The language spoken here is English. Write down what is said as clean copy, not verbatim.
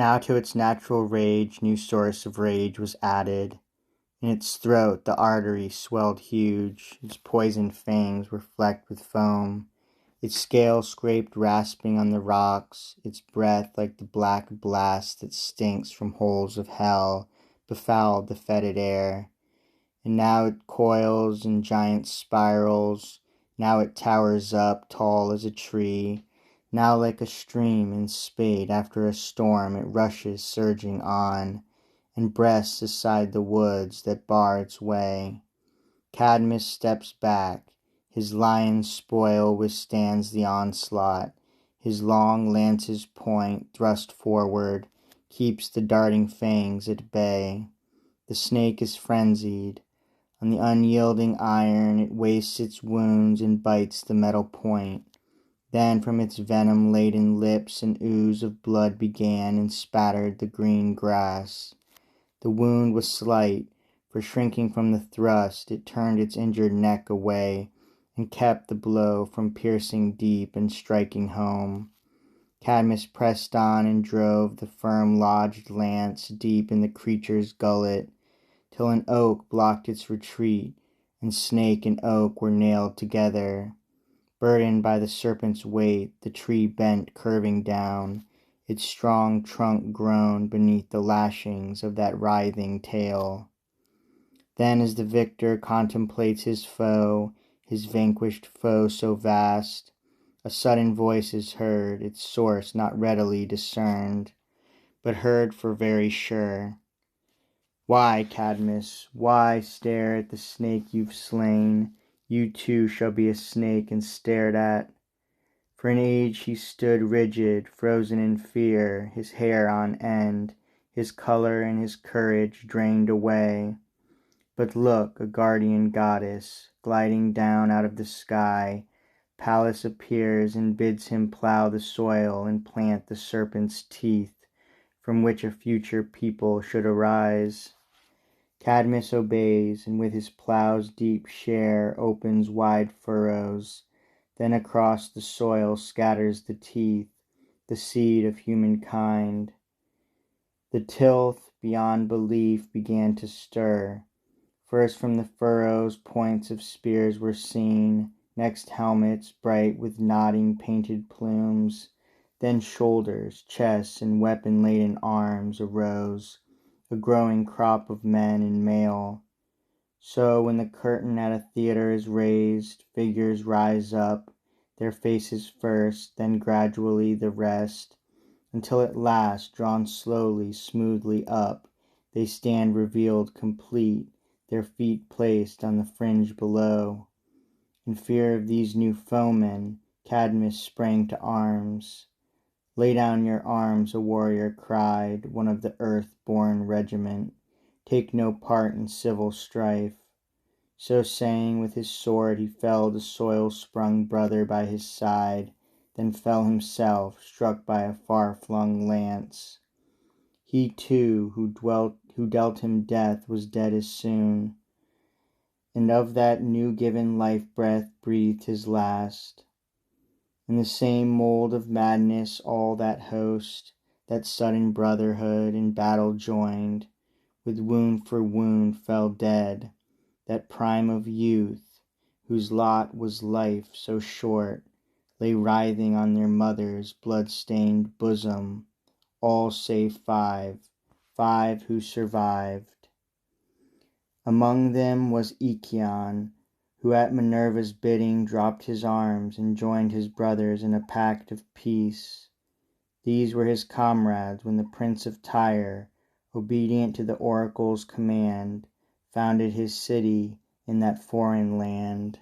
Now to its natural rage new source of rage was added. In its throat the artery swelled huge, its poisoned fangs were flecked with foam, its scales scraped rasping on the rocks, its breath like the black blast that stinks from holes of hell befouled the fetid air. And now it coils in giant spirals, now it towers up tall as a tree, now like a stream in spate after a storm it rushes surging on, and breasts aside the woods that bar its way. Cadmus steps back, his lion's spoil withstands the onslaught, his long lance's point, thrust forward, keeps the darting fangs at bay. The snake is frenzied. On the unyielding iron it wastes its wounds and bites the metal point. Then from its venom-laden lips an ooze of blood began and spattered the green grass. The wound was slight, for shrinking from the thrust it turned its injured neck away and kept the blow from piercing deep and striking home. Cadmus pressed on and drove the firm-lodged lance deep in the creature's gullet, till an oak blocked its retreat, and snake and oak were nailed together. Burdened by the serpent's weight, the tree bent curving down, its strong trunk groaned beneath the lashings of that writhing tail. Then as the victor contemplates his vanquished foe so vast, a sudden voice is heard, its source not readily discerned, but heard for very sure. Why, Cadmus, why stare at the snake you've slain? You too shall be a snake and stared at. For an age he stood rigid, frozen in fear, his hair on end, his color and his courage drained away. But look, a guardian goddess, gliding down out of the sky, Pallas appears and bids him plough the soil and plant the serpent's teeth, from which a future people should arise. Cadmus obeys, and with his plough's deep share opens wide furrows, then across the soil scatters the teeth, the seed of humankind. The tilth, beyond belief, began to stir. First from the furrows points of spears were seen, next helmets bright with nodding painted plumes, then shoulders, chests, and weapon-laden arms arose, a growing crop of men and mail. So when the curtain at a theatre is raised, figures rise up, their faces first, then gradually the rest, until at last, drawn slowly, smoothly up, they stand revealed complete, their feet placed on the fringe below. In fear of these new foemen, Cadmus sprang to arms. "Lay down your arms," a warrior cried, one of the earth-born regiment. "Take no part in civil strife." So saying, with his sword he felled a soil-sprung brother by his side, then fell himself, struck by a far-flung lance. He too, who dealt him death, was dead as soon, and of that new-given life-breath breathed his last. In the same mould of madness all that host, that sudden brotherhood, in battle joined, with wound for wound fell dead, that prime of youth, whose lot was life so short, lay writhing on their mother's blood-stained bosom, all save five who survived. Among them was Ixion, who at Minerva's bidding dropped his arms and joined his brothers in a pact of peace. These were his comrades when the Prince of Tyre, obedient to the oracle's command, founded his city in that foreign land.